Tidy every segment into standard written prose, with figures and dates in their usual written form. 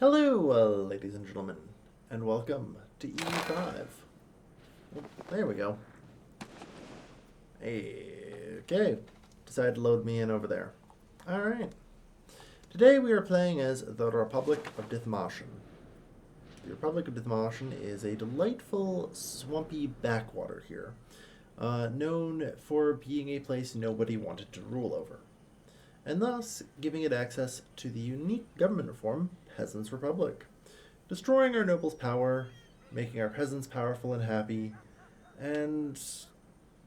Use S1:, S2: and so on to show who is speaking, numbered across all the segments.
S1: Hello, ladies and gentlemen, and welcome to E5. Oh, there we go. Hey, okay, decided to load me in over there. Alright. Today we are playing as the Republic of Dithmarschen. The Republic of Dithmarschen is a delightful, swampy backwater here, known for being a place nobody wanted to rule over, and thus giving it access to the unique government reform, Peasants Republic, destroying our nobles' power, making our peasants powerful and happy, and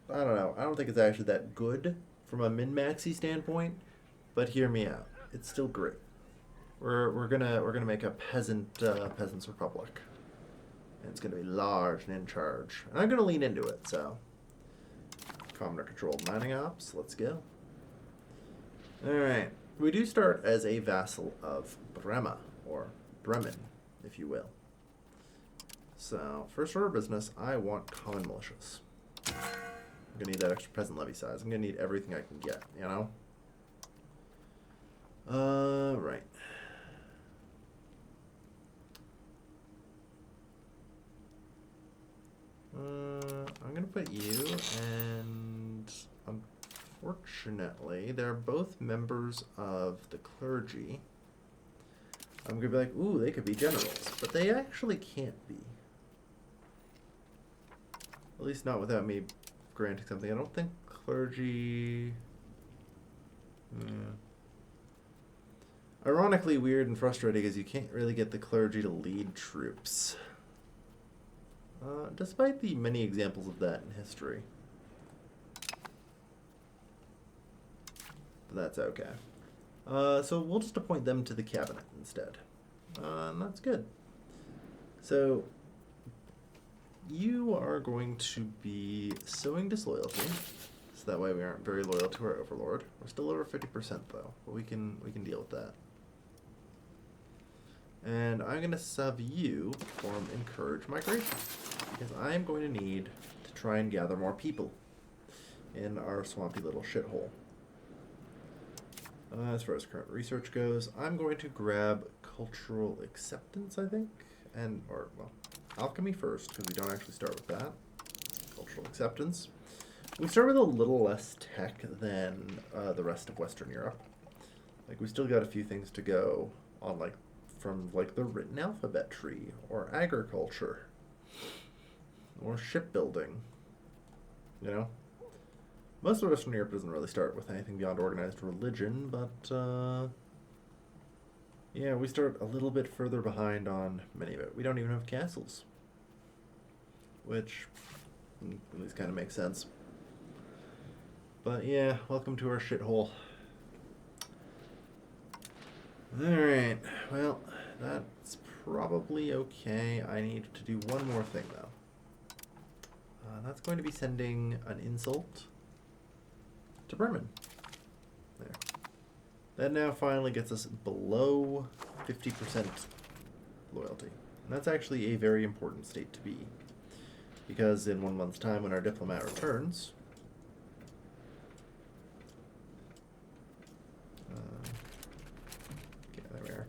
S1: I don't know. I don't think it's actually that good from a min-maxy standpoint, but hear me out. It's still great. We're gonna make a peasants republic, and it's gonna be large and in charge, and I'm gonna lean into it. So, commoner controlled mining ops. Let's go. All right. We do start as a vassal of Brema, or Bremen, if you will. So, first order of business, I want common militias. I'm gonna need that extra peasant levy size. I'm gonna need everything I can get, you know? Right. I'm gonna put you, and unfortunately, they're both members of the clergy. I'm gonna be like, ooh, they could be generals, but they actually can't be. At least not without me granting something. I don't think clergy... Ironically weird and frustrating is you can't really get the clergy to lead troops. Despite the many examples of that in history. But that's okay. So we'll just appoint them to the cabinet instead. And that's good. So you are going to be sowing disloyalty. So that way we aren't very loyal to our overlord. We're still over 50% though, but we can deal with that. And I'm going to sub you from encourage migration, because I'm going to need to try and gather more people in our swampy little shithole. As far as current research goes, I'm going to grab cultural acceptance, I think, or alchemy first, because we don't actually start with that. Cultural acceptance. We start with a little less tech than the rest of Western Europe. Like, we still got a few things to go on, from the written alphabet tree, or agriculture, or shipbuilding, you know? Most of Western Europe doesn't really start with anything beyond organized religion, but, yeah, we start a little bit further behind on many of it. We don't even have castles, which at least kind of makes sense. But, yeah, welcome to our shithole. Alright, well, that's probably okay. I need to do one more thing, though. That's going to be sending an insult to Bremen. There. That now finally gets us below 50% loyalty. And that's actually a very important state to be. Because in 1 month's time, when our diplomat returns... okay, there we are.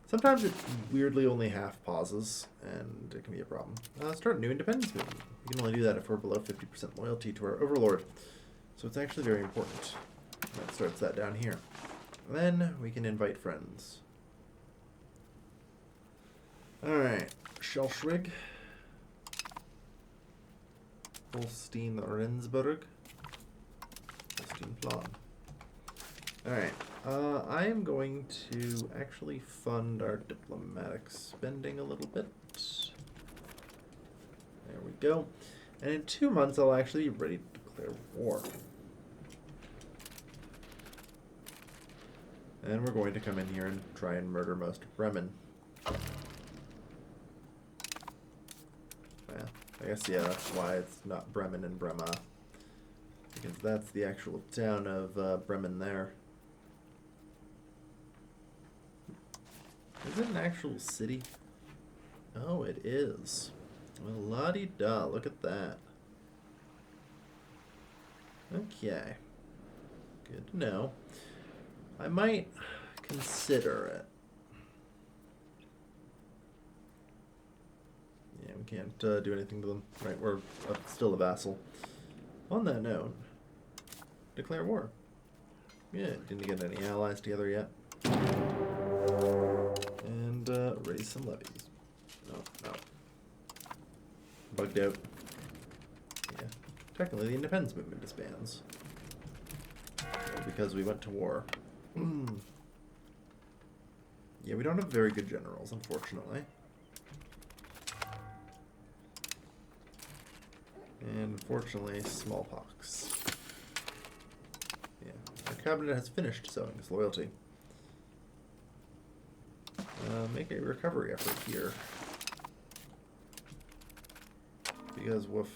S1: Sometimes it weirdly only half pauses, and it can be a problem. Start a new independence movement. We can only do that if we're below 50% loyalty to our overlord. So it's actually very important. That starts that down here. Then we can invite friends. Alright. Schleswig. Holstein-Rendsburg. Holstein-Plan. Alright. I am going to actually fund our diplomatic spending a little bit. There we go. And in 2 months, I'll actually be ready to declare war. And we're going to come in here and try and murder most of Bremen. Well, I guess, yeah, that's why it's not Bremen and Brema. Because that's the actual town of Bremen there. Is it an actual city? Oh, it is. Well, la-di-da, look at that. Okay. Good to know. I might consider it. can't do anything to them. Right, we're still a vassal. On that note, declare war. Yeah, didn't get any allies together yet. And raise some levies. No. Bugged out. Yeah. Technically, the independence movement disbands. Because we went to war. Yeah, we don't have very good generals, unfortunately. And unfortunately, smallpox. Yeah, our cabinet has finished sowing his loyalty. Make a recovery effort here. Because, woof.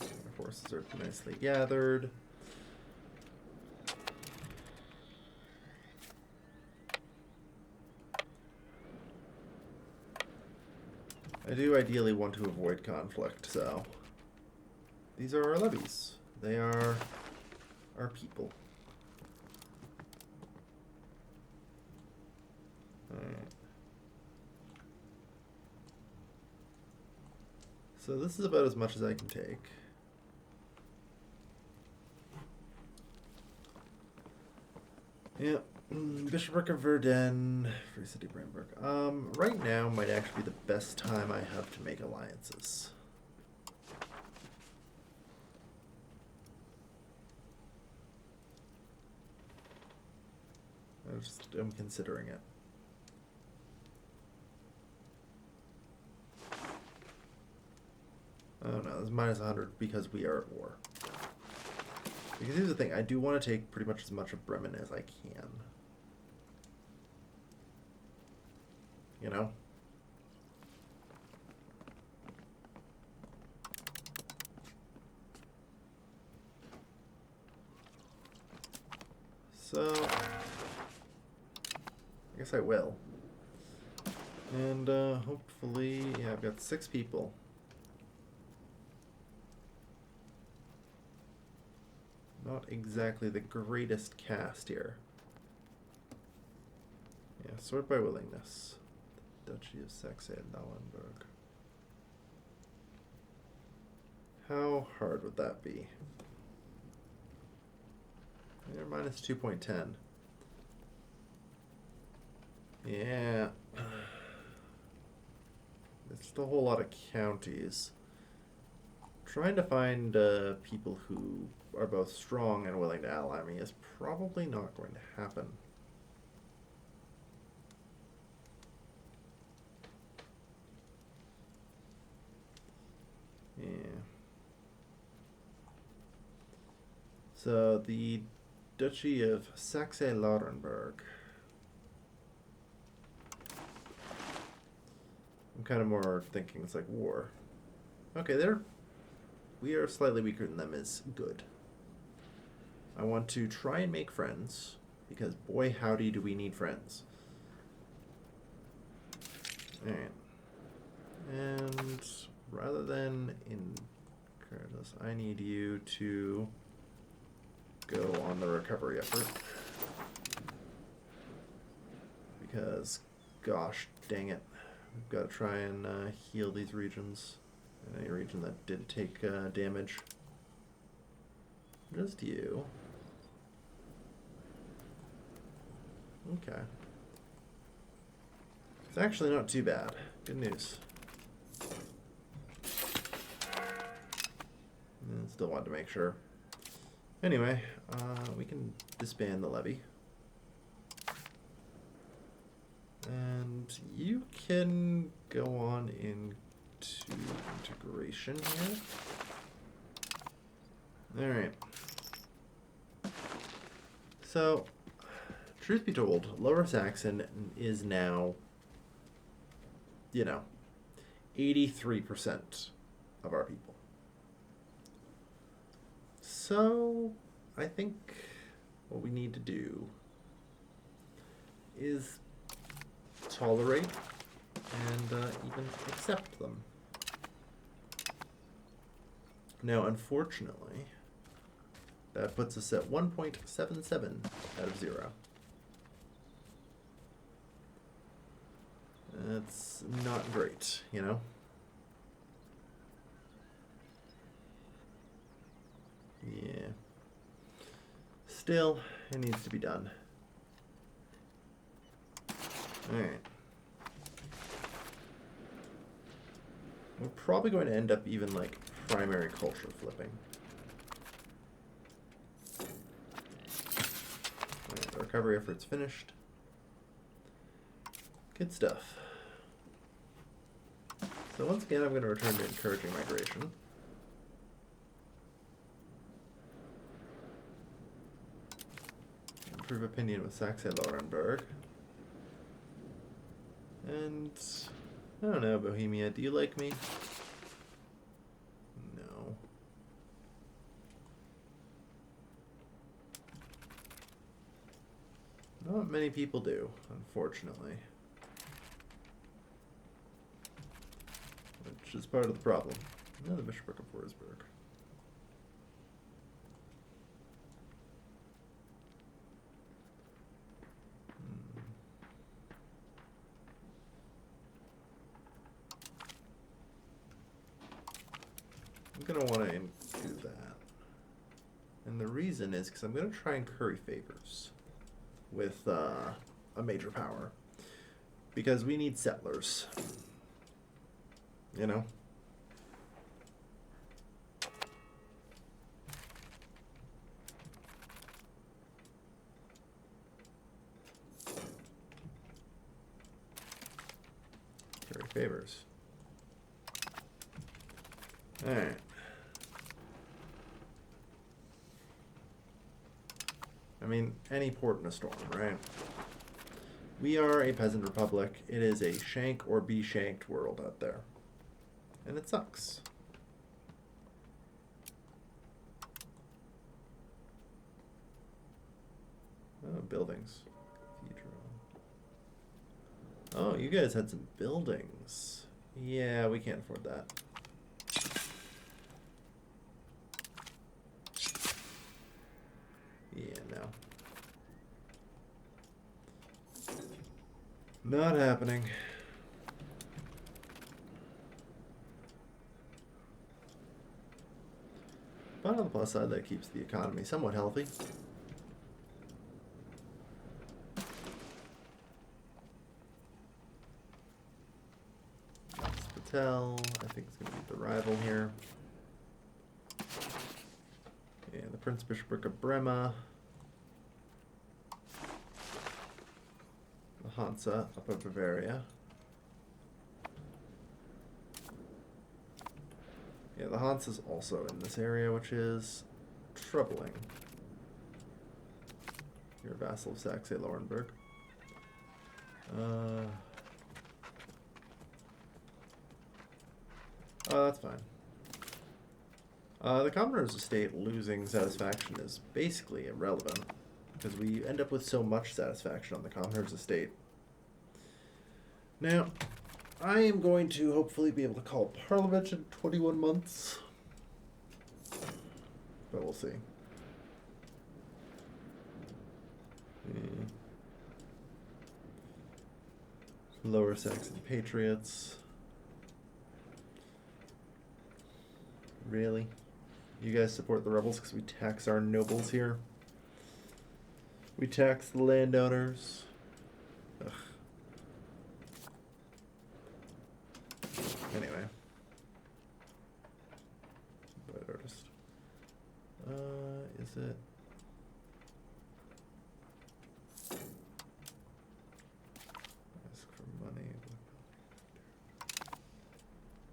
S1: Our forces are nicely gathered. I do ideally want to avoid conflict, so these are our levies. They are our people. Alright. So this is about as much as I can take. Yeah. Bishopric of Verden, Free City Brandenburg. Right now might actually be the best time I have to make alliances. I'm considering it. Oh no, it's minus 100 because we are at war. Because here's the thing, I do want to take pretty much as much of Bremen as I can. You know? So, I guess I will. And hopefully, yeah, I've got 6 people. Not exactly the greatest cast here. Yeah, sort by willingness. Duchy of Saxe-Lauenburg. How hard would that be? They're minus 2.10. Yeah. It's just a whole lot of counties. Trying to find people who are both strong and willing to ally me is probably not going to happen. Yeah. So the Duchy of Saxe-Lauenburg. I'm kind of more thinking it's like war. Okay, we are slightly weaker than them is good. I want to try and make friends, because boy howdy do we need friends. Alright. And rather than incur this, I need you to go on the recovery effort. Because, gosh dang it, we've got to try and heal these regions. Any region that did take damage. Just you. Okay. It's actually not too bad. Good news. And still wanted to make sure. Anyway, we can disband the levy. And you can go on into integration here. Alright. So, truth be told, Lower Saxon is now, 83% of our people. So, I think what we need to do is tolerate and even accept them. Now, unfortunately, That puts us at 1.77 out of 0. That's not great, you know? Yeah. Still, it needs to be done. Alright. We're probably going to end up even, like, primary culture flipping. Alright, the recovery effort's finished. Good stuff. So once again, I'm going to return to encouraging migration. Improve opinion with Saxe-Lauenburg. And I don't know, Bohemia, do you like me? No. Not many people do, unfortunately. Which is part of the problem. No, the Bishopric of Wurzburg. I'm going to want to do that. And the reason is because I'm going to try and curry favors with a major power. Because we need settlers. You know? Curry favors. Alright. I mean, any port in a storm, right? We are a peasant republic. It is a shank or be shanked world out there. And it sucks. Oh, buildings. Cathedral. Oh, you guys had some buildings. Yeah, we can't afford that. Yeah, no. Not happening. But on the plus side, that keeps the economy somewhat healthy. Patel, I think it's going to be the rival here. And the Prince Bishopric of Brema. The Hansa up of Bavaria. Yeah, the Hansa's also in this area, which is troubling. You're a vassal of Saxe-Lauenburg. Oh, that's fine. The Commoner's estate losing satisfaction is basically irrelevant, because we end up with so much satisfaction on the Commoner's estate. Now, I am going to hopefully be able to call Parliament in 21 months. But we'll see. Lower Saxon Patriots. Really? You guys support the rebels because we tax our nobles here? We tax the landowners? Ugh. Anyway. But artist. Is it? Ask for money.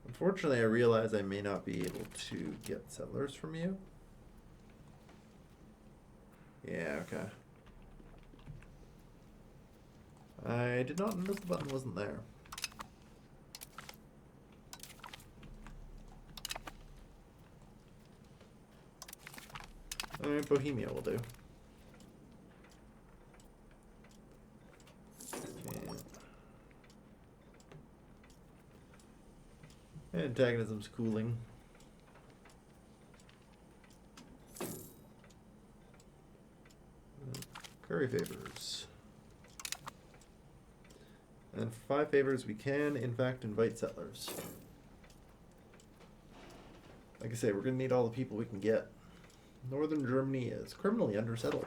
S1: Unfortunately, I realize I may not be able to get settlers from you. Yeah, okay. I did not notice the button wasn't there. Alright, Bohemia will do. Antagonism's cooling. Curry favors. And for 5 favors, we can, in fact, invite settlers. Like I say, we're going to need all the people we can get. Northern Germany is criminally undersettled.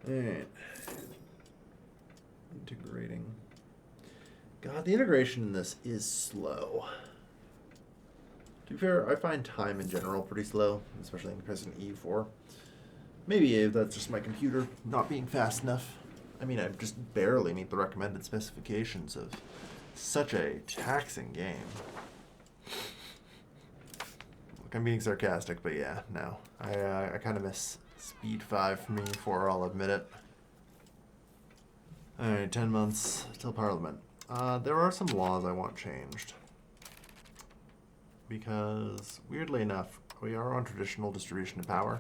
S1: Alright. Integrating. God, the integration in this is slow. To be fair, I find time in general pretty slow, especially in President E4. Maybe that's just my computer not being fast enough. I mean, I just barely meet the recommended specifications of such a taxing game. Look, I'm being sarcastic, but yeah, no. I kind of miss Speed 5 from E4, I'll admit it. Alright, 10 months till Parliament. There are some laws I want changed. Because, weirdly enough, we are on traditional distribution of power.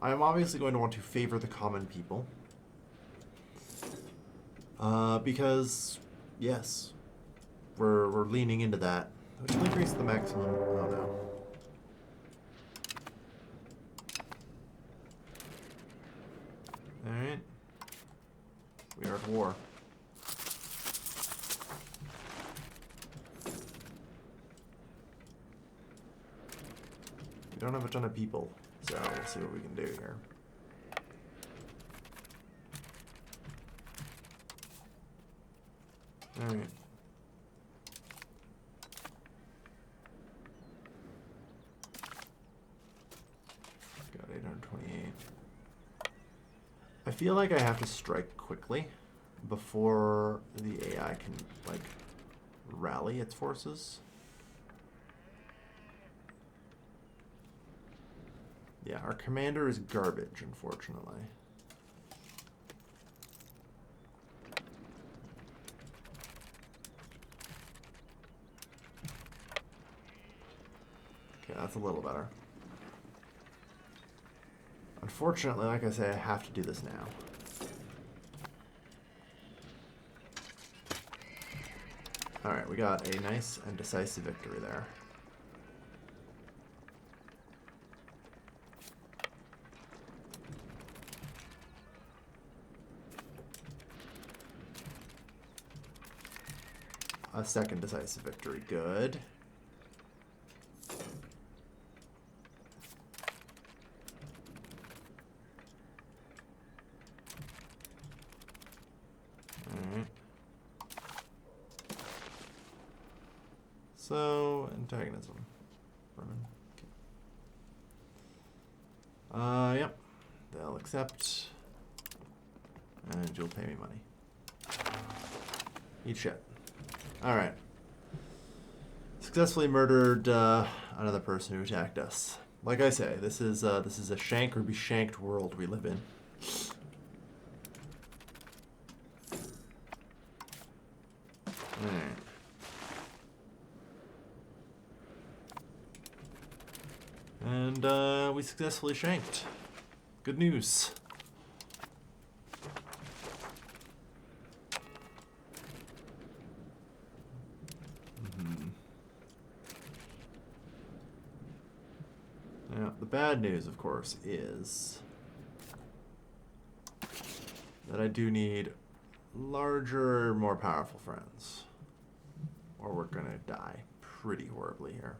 S1: I am obviously going to want to favor the common people. Because, yes, we're leaning into that. We can increase the maximum. Oh no. Alright. We are at war. We don't have a ton of people, so we'll see what we can do here. Alright. Got 828. I feel like I have to strike quickly before the AI can, like, rally its forces. Yeah, our commander is garbage, unfortunately. Okay, that's a little better. Unfortunately, like I say, I have to do this now. Alright, we got a nice and decisive victory there. A second decisive victory, good. Alright. So, antagonism. Verden. Okay. Yep. They'll accept. And you'll pay me money. Eat shit. Alright. Successfully murdered another person who attacked us. Like I say, this is a shank or be shanked world we live in. Alright. And we successfully shanked. Good news. Now, the bad news, of course, is that I do need larger, more powerful friends. Or we're gonna die pretty horribly here.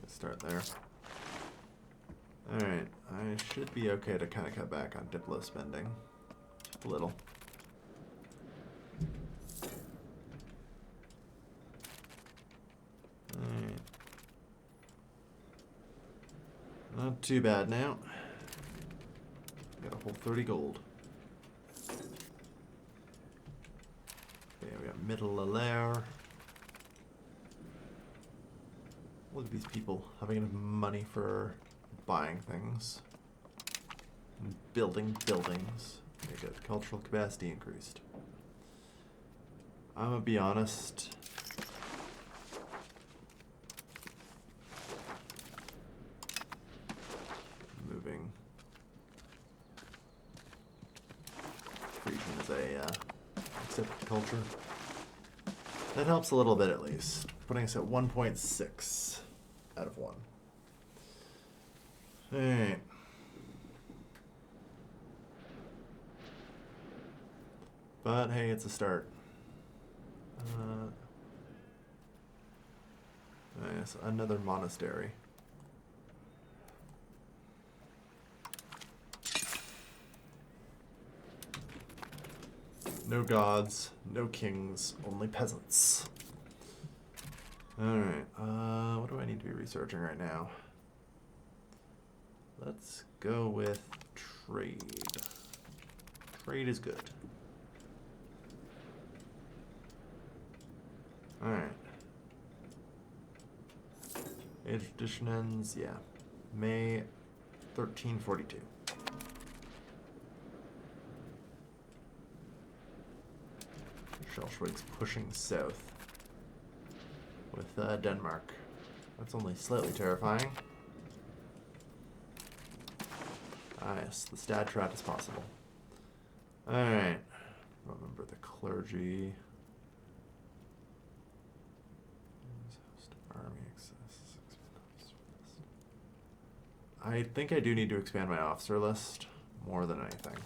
S1: Let's start there. Alright, I should be okay to kind of cut back on Diplo spending. Just a little. Alright. Not too bad now. Got a whole 30 gold. Okay, we got Middle Alaire. Look at these people having enough money for buying things and building buildings. Okay, good. Cultural capacity increased. I'm gonna be honest. Moving accepted culture. That helps a little bit at least, putting us at 1.6 out of 1. Alright. But hey, it's a start. Nice, another monastery. No gods, no kings, only peasants. Alright, what do I need to be researching right now? Let's go with trade. Trade is good. Alright. Age of Tradition ends, yeah. May 1342. Schleswig's pushing south with Denmark. That's only slightly terrifying. Ah, yes, the Stadtrat is possible. Alright. Remember the clergy. Army access. I think I do need to expand my officer list more than anything.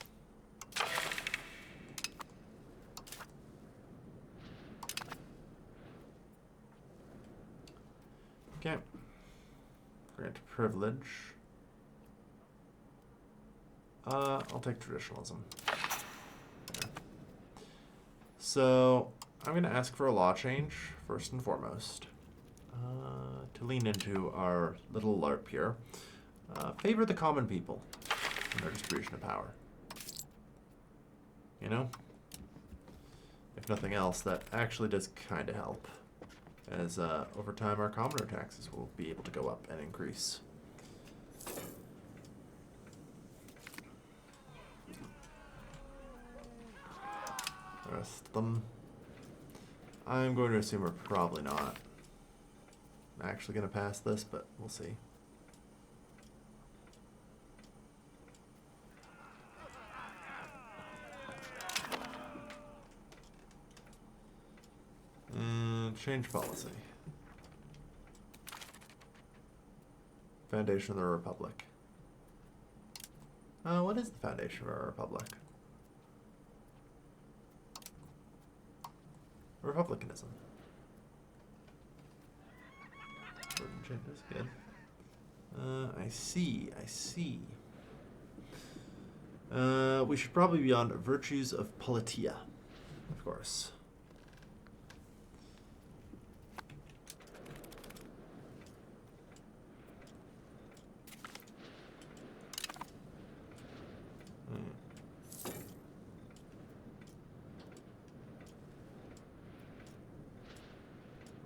S1: Okay. Grant privilege. I'll take traditionalism. Yeah. So, I'm going to ask for a law change, first and foremost. To lean into our little LARP here. Favor the common people in their distribution of power. You know? If nothing else, that actually does kind of help. As over time, our commoner taxes will be able to go up and increase. The rest of them, I'm going to assume are probably not actually going to pass this, but we'll see. Change policy. Foundation of the Republic. What is the foundation of our Republic? Republicanism. Changes, good. I see. We should probably be on virtues of politia, of course.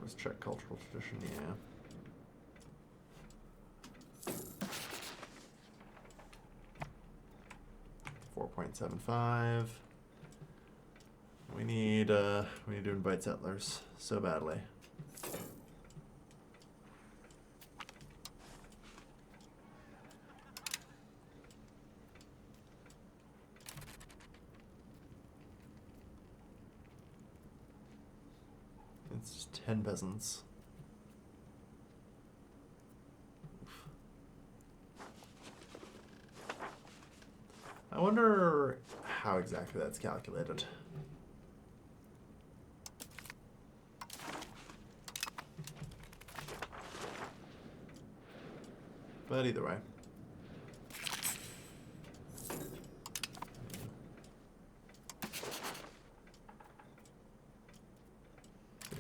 S1: Let's check cultural tradition, yeah. .75. We need to invite settlers so badly. It's just 10 peasants. I wonder how exactly that's calculated. But either way.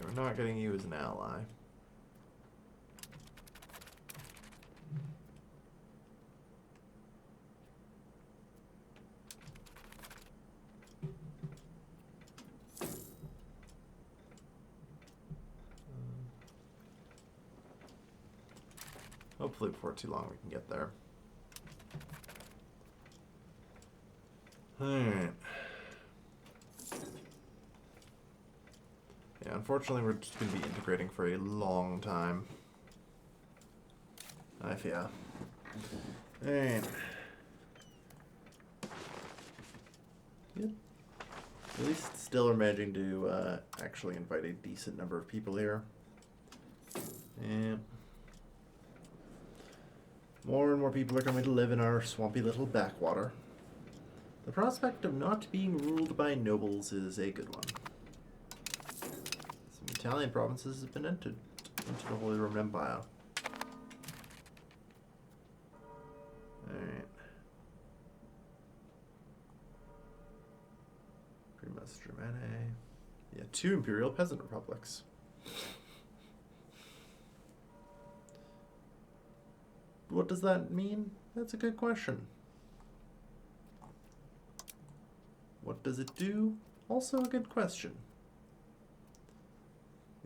S1: We're not getting you as an ally. Hopefully before too long we can get there. Alright. Yeah, unfortunately we're just going to be integrating for a long time. I fear. Alright. Good. At least still are managing to actually invite a decent number of people here. And more and more people are coming to live in our swampy little backwater. The prospect of not being ruled by nobles is a good one. Some Italian provinces have been entered into the Holy Roman Empire. Alright. Primus Germanae. Yeah, 2 imperial peasant republics. What does that mean? That's a good question. What does it do? Also a good question.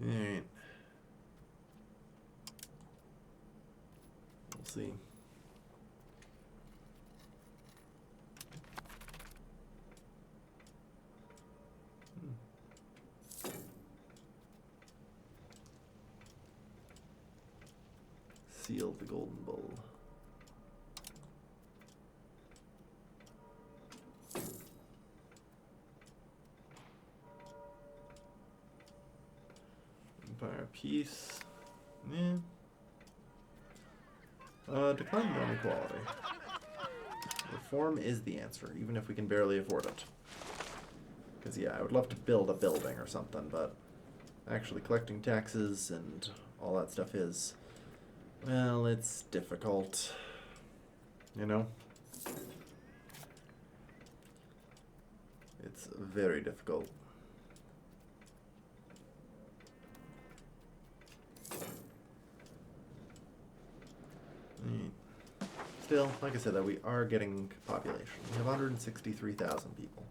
S1: Alright. We'll see. Seal of the Golden Bull. Empire peace. Yeah. Decline non-equality. Reform is the answer, even if we can barely afford it. Because, yeah, I would love to build a building or something, but actually collecting taxes and all that stuff is, well, it's difficult. You know? It's very difficult. Still, like I said, that we are getting population. We have 163,000 people.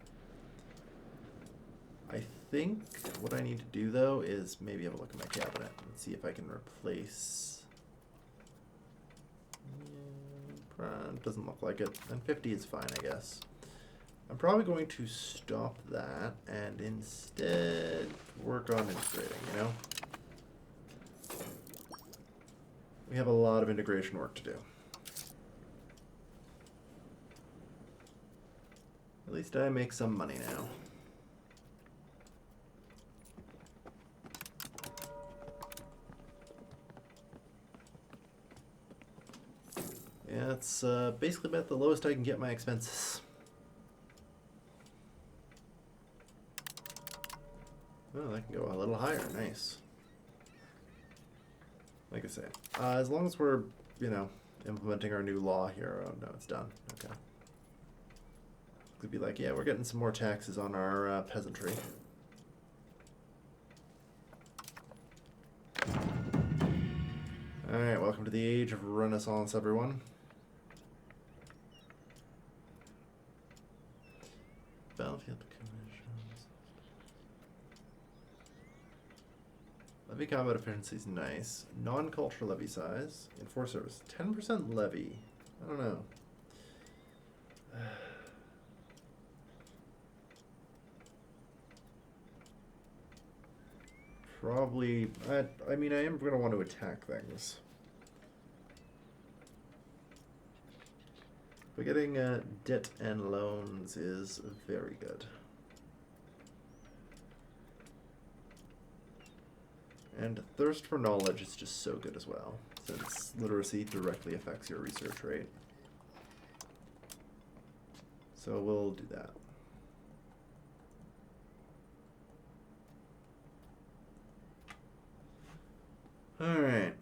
S1: I think what I need to do, though, is maybe have a look at my cabinet and see if I can replace... doesn't look like it. And 50 is fine, I guess. I'm probably going to stop that and instead work on integrating, you know? We have a lot of integration work to do. At least I make some money now. Yeah, it's basically about the lowest I can get my expenses. Oh, that can go a little higher. Nice. Like I say, as long as we're, you know, implementing our new law here. Oh, no, it's done. Okay. Could be like, yeah, we're getting some more taxes on our peasantry. Alright, welcome to the age of Renaissance, everyone. Battlefield commissions. Levy combat efficiency is nice. Non-cultural levy size. Enforce service. 10% levy. I don't know. Probably, I mean, I am going to want to attack things. But getting debt and loans is very good. And thirst for knowledge is just so good as well, since literacy directly affects your research rate. So we'll do that. Alright.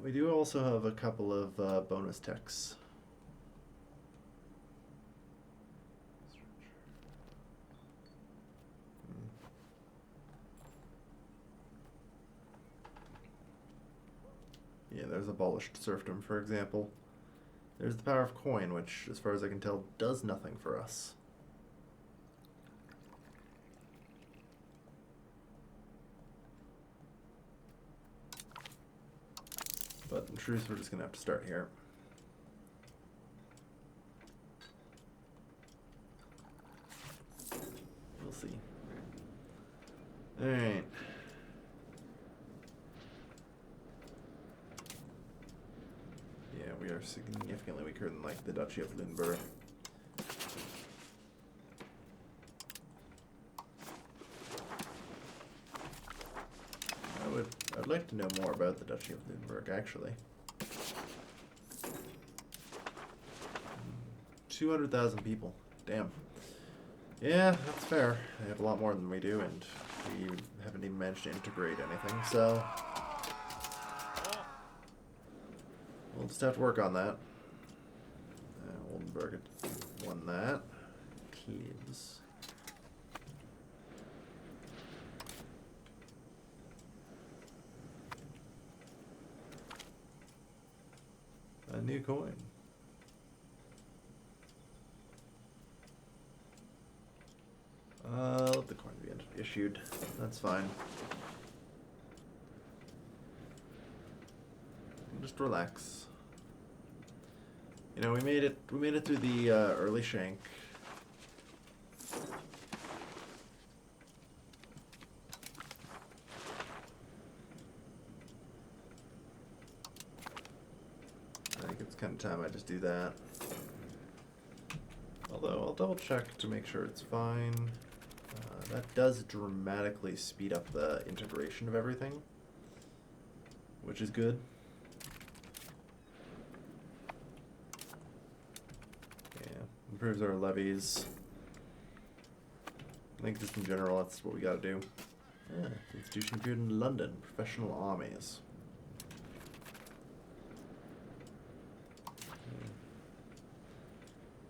S1: We do also have a couple of bonus techs. Yeah, there's abolished serfdom, for example. There's the power of coin, which, as far as I can tell, does nothing for us. But in truth, we're just going to have to start here. We'll see. Alright. Yeah, we are significantly weaker than, like, the Duchy of Lunenburg. know more about the Duchy of Lunenburg, actually. 200,000 people. Damn. Yeah, that's fair. They have a lot more than we do, and we haven't even managed to integrate anything, so... we'll just have to work on that. Oldenburg won that. Cleves. A new coin. Let the coin be issued. That's fine. Just relax. You know, we made it through the early shank. I think it's kind of time I just do that. Although I'll double check to make sure it's fine. That does dramatically speed up the integration of everything, which is good. Yeah, improves our levies. I think just in general, that's what we gotta do. Yeah, institution appeared in London, professional armies.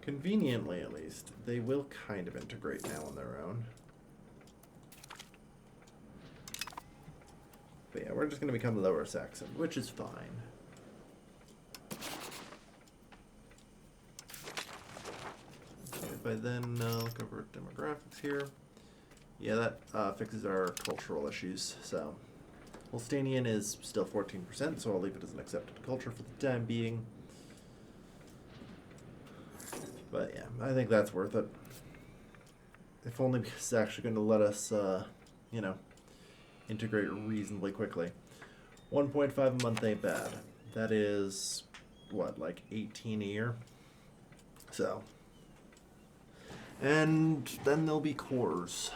S1: Conveniently, at least, they will kind of integrate now on their own. But yeah, we're just going to become Lower Saxon, which is fine. Okay, if I then look over at demographics here, yeah, that fixes our cultural issues. So, Holsteinian is still 14%, so I'll leave it as an accepted culture for the time being. But yeah, I think that's worth it. If only because it's actually going to let us, you know, integrate reasonably quickly. 1.5 a month ain't bad. That is, what, like 18 a year? So. And then there'll be cores,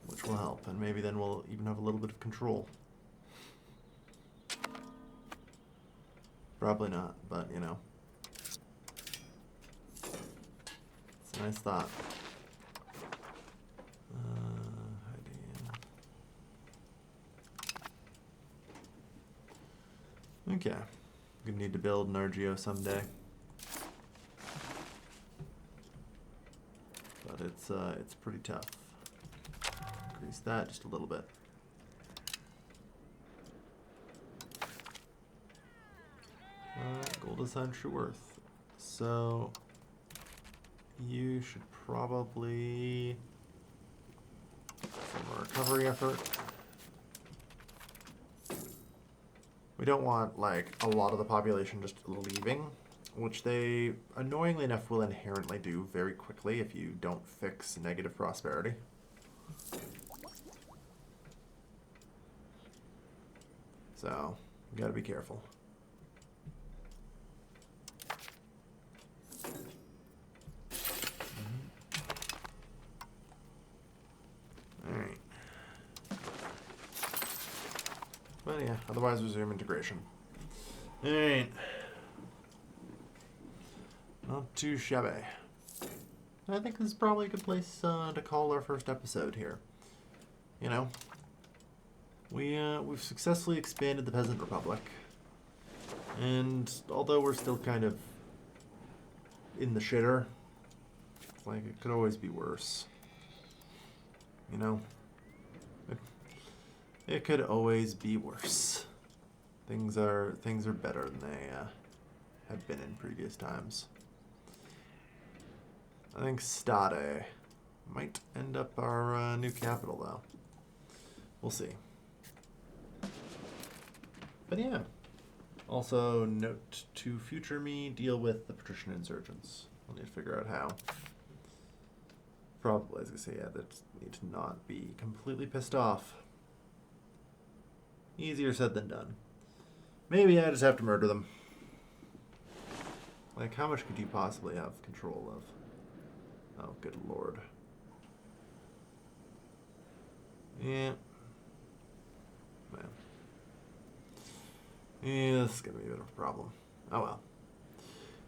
S1: which will help. And maybe then we'll even have a little bit of control. Probably not, but, you know. It's a nice thought. Okay, gonna need to build an RGO someday, but it's pretty tough. Increase that just a little bit. Gold assigned true worth. So you should probably from a recovery effort. We don't want, like, a lot of the population just leaving, which they, annoyingly enough, will inherently do very quickly if you don't fix negative prosperity. So, you gotta be careful. Alright. But yeah, otherwise resume integration. Alright. Not too shabby. I think this is probably a good place to call our first episode here. You know, we've successfully expanded the Peasant Republic. And although we're still kind of in the shitter, it's like it could always be worse. You know? It could always be worse. Things are better than they have been in previous times. I think Stade might end up our new capital, though. We'll see. But yeah. Also, note to future me, deal with the patrician insurgents. I'll need to figure out how. Probably, as I say, yeah, they need to not be completely pissed off. Easier said than done. Maybe I just have to murder them. Like, how much could you possibly have control of? Oh, good lord. Yeah. man. Yeah, this is going to be a bit of a problem. Oh well.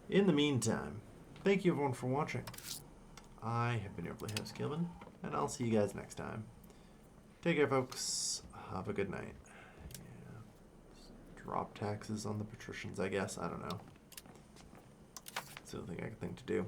S1: In the meantime, thank you everyone for watching. I have been your Playhouse Gilman, and I'll see you guys next time. Take care, folks. Have a good night. Yeah. Just drop taxes on the patricians, I guess. I don't know. It's the only thing I can think to do.